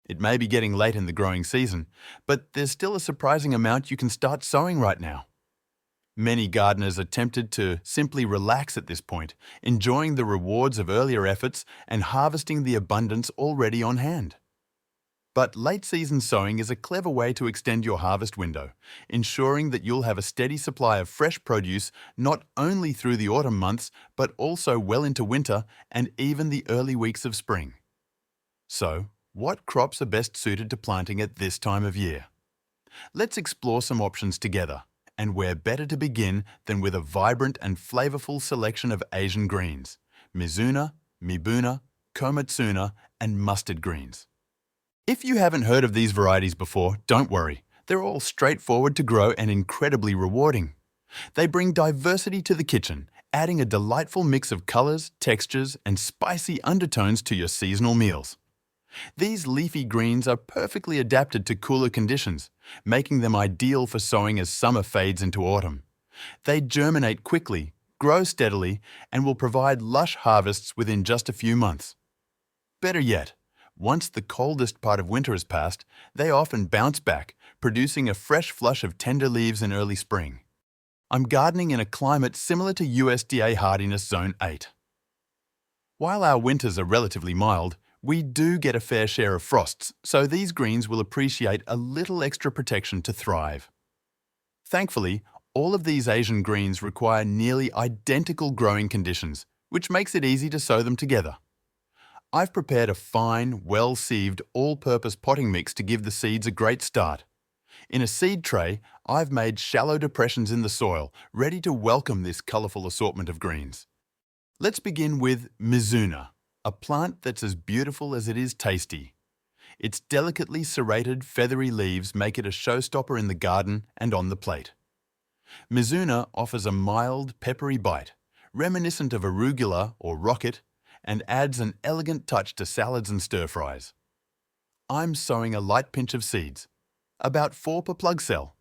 It may be getting late in the growing season, but there's still a surprising amount you can start sowing right now. Many gardeners are tempted to simply relax at this point, enjoying the rewards of earlier efforts and harvesting the abundance already on hand. But late-season sowing is a clever way to extend your harvest window, ensuring that you'll have a steady supply of fresh produce not only through the autumn months, but also well into winter and even the early weeks of spring. So, what crops are best suited to planting at this time of year? Let's explore some options together, and where better to begin than with a vibrant and flavorful selection of Asian greens: Mizuna, Mibuna, Komatsuna, and mustard greens. If you haven't heard of these varieties before, don't worry. They're all straightforward to grow and incredibly rewarding. They bring diversity to the kitchen, adding a delightful mix of colors, textures, and spicy undertones to your seasonal meals. These leafy greens are perfectly adapted to cooler conditions, making them ideal for sowing as summer fades into autumn. They germinate quickly, grow steadily, and will provide lush harvests within just a few months. Better yet, once the coldest part of winter has passed, they often bounce back, producing a fresh flush of tender leaves in early spring. I'm gardening in a climate similar to USDA Hardiness Zone 8. While our winters are relatively mild, we do get a fair share of frosts, so these greens will appreciate a little extra protection to thrive. Thankfully, all of these Asian greens require nearly identical growing conditions, which makes it easy to sow them together. I've prepared a fine, well-sieved, all-purpose potting mix to give the seeds a great start. In a seed tray, I've made shallow depressions in the soil, ready to welcome this colourful assortment of greens. Let's begin with Mizuna, a plant that's as beautiful as it is tasty. Its delicately serrated, feathery leaves make it a showstopper in the garden and on the plate. Mizuna offers a mild, peppery bite, reminiscent of arugula or rocket, and adds an elegant touch to salads and stir-fries. I'm sowing a light pinch of seeds, about 4 per plug cell.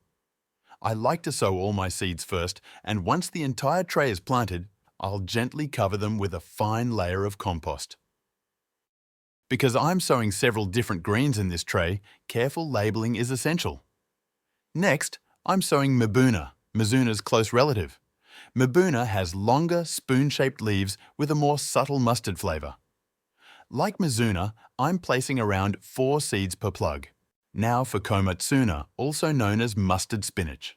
I like to sow all my seeds first, and once the entire tray is planted, I'll gently cover them with a fine layer of compost. Because I'm sowing several different greens in this tray, careful labeling is essential. Next, I'm sowing Mibuna, Mizuna's close relative. Mibuna has longer, spoon-shaped leaves with a more subtle mustard flavor. Like Mizuna, I'm placing around 4 seeds per plug. Now for Komatsuna, also known as mustard spinach.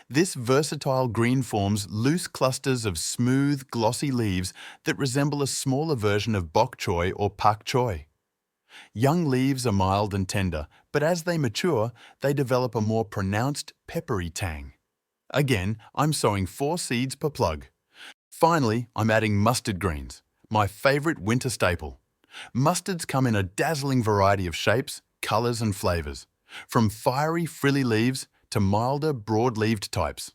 This versatile green forms loose clusters of smooth, glossy leaves that resemble a smaller version of bok choy or pak choy. Young leaves are mild and tender, but as they mature, they develop a more pronounced, peppery tang. Again, I'm sowing 4 seeds per plug. Finally, I'm adding mustard greens, my favorite winter staple. Mustards come in a dazzling variety of shapes, colors, and flavors, from fiery, frilly leaves to milder, broad-leaved types.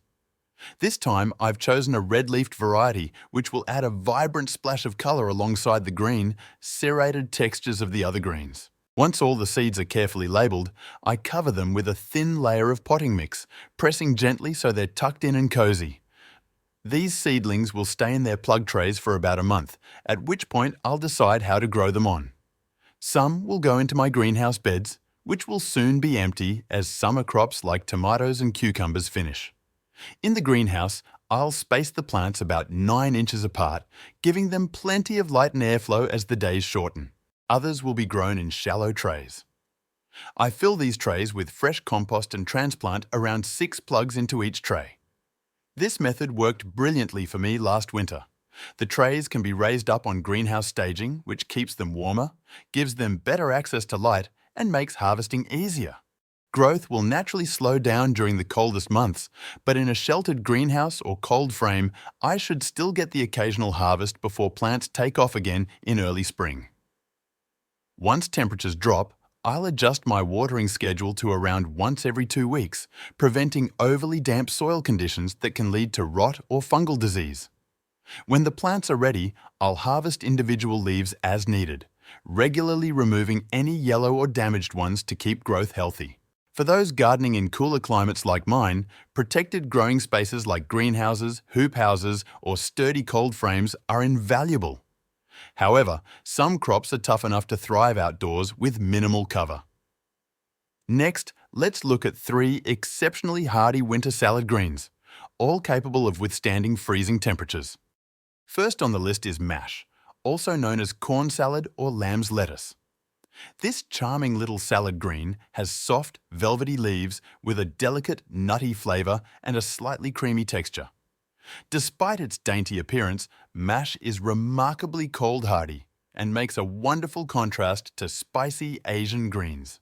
This time, I've chosen a red-leafed variety, which will add a vibrant splash of color alongside the green, serrated textures of the other greens. Once all the seeds are carefully labeled, I cover them with a thin layer of potting mix, pressing gently so they're tucked in and cozy. These seedlings will stay in their plug trays for about a month, at which point I'll decide how to grow them on. Some will go into my greenhouse beds, which will soon be empty as summer crops like tomatoes and cucumbers finish. In the greenhouse, I'll space the plants about 9 inches apart, giving them plenty of light and airflow as the days shorten. Others will be grown in shallow trays. I fill these trays with fresh compost and transplant around 6 plugs into each tray. This method worked brilliantly for me last winter. The trays can be raised up on greenhouse staging, which keeps them warmer, gives them better access to light, and makes harvesting easier. Growth will naturally slow down during the coldest months, but in a sheltered greenhouse or cold frame, I should still get the occasional harvest before plants take off again in early spring. Once temperatures drop, I'll adjust my watering schedule to around once every 2 weeks, preventing overly damp soil conditions that can lead to rot or fungal disease. When the plants are ready, I'll harvest individual leaves as needed, regularly removing any yellow or damaged ones to keep growth healthy. For those gardening in cooler climates like mine, protected growing spaces like greenhouses, hoop houses, or sturdy cold frames are invaluable. However, some crops are tough enough to thrive outdoors with minimal cover. Next, let's look at 3 exceptionally hardy winter salad greens, all capable of withstanding freezing temperatures. First on the list is mâche, also known as corn salad or lamb's lettuce. This charming little salad green has soft, velvety leaves with a delicate, nutty flavour and a slightly creamy texture. Despite its dainty appearance, mâche is remarkably cold hardy and makes a wonderful contrast to spicy Asian greens.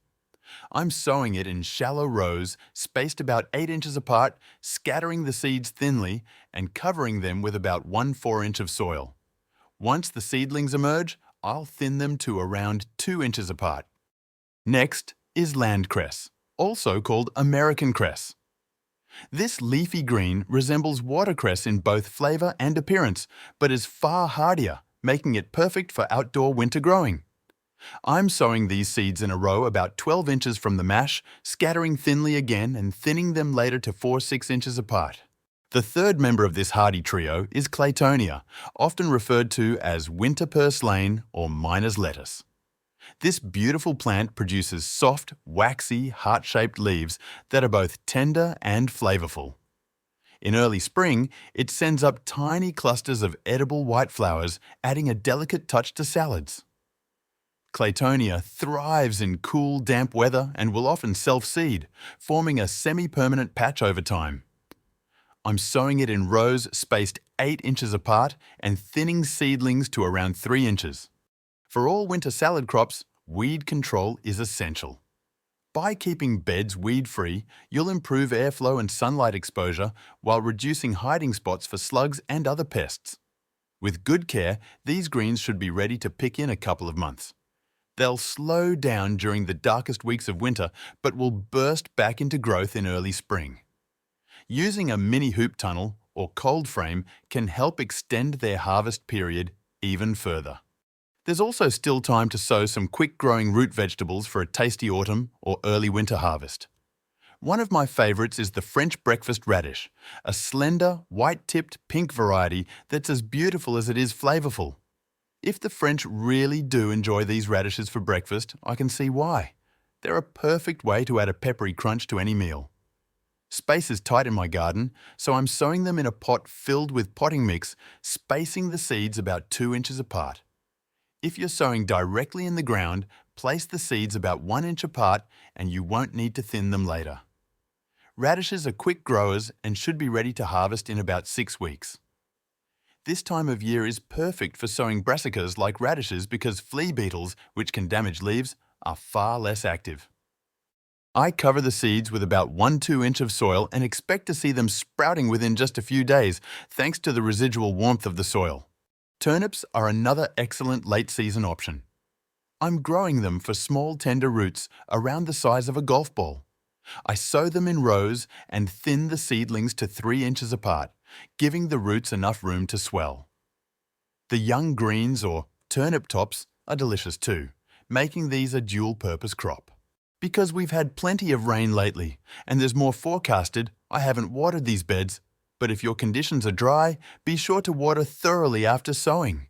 I'm sowing it in shallow rows, spaced about 8 inches apart, scattering the seeds thinly and covering them with about 1/4 inch of soil. Once the seedlings emerge, I'll thin them to around 2 inches apart. Next is land cress, also called American cress. This leafy green resembles watercress in both flavour and appearance, but is far hardier, making it perfect for outdoor winter growing. I'm sowing these seeds in a row about 12 inches from the mâche, scattering thinly again and thinning them later to 4-6 inches apart. The third member of this hardy trio is Claytonia, often referred to as winter purslane or miner's lettuce. This beautiful plant produces soft, waxy, heart-shaped leaves that are both tender and flavourful. In early spring, it sends up tiny clusters of edible white flowers, adding a delicate touch to salads. Claytonia thrives in cool, damp weather and will often self-seed, forming a semi-permanent patch over time. I'm sowing it in rows spaced 8 inches apart and thinning seedlings to around 3 inches. For all winter salad crops, weed control is essential. By keeping beds weed-free, you'll improve airflow and sunlight exposure while reducing hiding spots for slugs and other pests. With good care, these greens should be ready to pick in a couple of months. They'll slow down during the darkest weeks of winter, but will burst back into growth in early spring. Using a mini hoop tunnel or cold frame can help extend their harvest period even further. There's also still time to sow some quick-growing root vegetables for a tasty autumn or early winter harvest. One of my favourites is the French breakfast radish, a slender, white-tipped pink variety that's as beautiful as it is flavourful. If the French really do enjoy these radishes for breakfast, I can see why. They're a perfect way to add a peppery crunch to any meal. Space is tight in my garden, so I'm sowing them in a pot filled with potting mix, spacing the seeds about 2 inches apart. If you're sowing directly in the ground, place the seeds about 1 inch apart and you won't need to thin them later. Radishes are quick growers and should be ready to harvest in about 6 weeks. This time of year is perfect for sowing brassicas like radishes because flea beetles, which can damage leaves, are far less active. I cover the seeds with about 1-2 inch of soil and expect to see them sprouting within just a few days, thanks to the residual warmth of the soil. Turnips are another excellent late-season option. I'm growing them for small tender roots around the size of a golf ball. I sow them in rows and thin the seedlings to 3 inches apart, giving the roots enough room to swell. The young greens or turnip tops are delicious too, making these a dual-purpose crop. Because we've had plenty of rain lately and there's more forecasted, I haven't watered these beds, but if your conditions are dry, be sure to water thoroughly after sowing.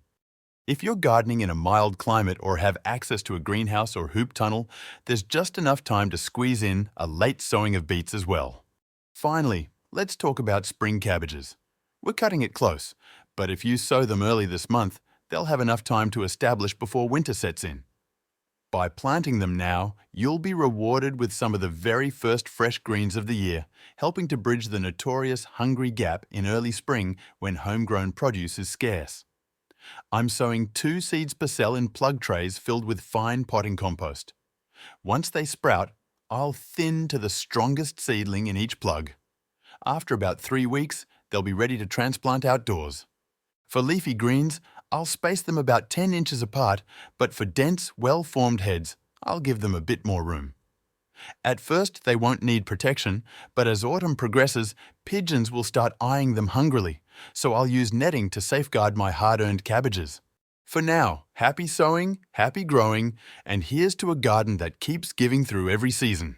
If you're gardening in a mild climate or have access to a greenhouse or hoop tunnel, there's just enough time to squeeze in a late sowing of beets as well. Finally, let's talk about spring cabbages. We're cutting it close, but if you sow them early this month, they'll have enough time to establish before winter sets in. By planting them now, you'll be rewarded with some of the very first fresh greens of the year, helping to bridge the notorious hungry gap in early spring when homegrown produce is scarce. I'm sowing 2 seeds per cell in plug trays filled with fine potting compost. Once they sprout, I'll thin to the strongest seedling in each plug. After about 3 weeks, they'll be ready to transplant outdoors. For leafy greens, I'll space them about 10 inches apart, but for dense, well-formed heads, I'll give them a bit more room. At first, they won't need protection, but as autumn progresses, pigeons will start eyeing them hungrily, so I'll use netting to safeguard my hard-earned cabbages. For now, happy sowing, happy growing, and here's to a garden that keeps giving through every season.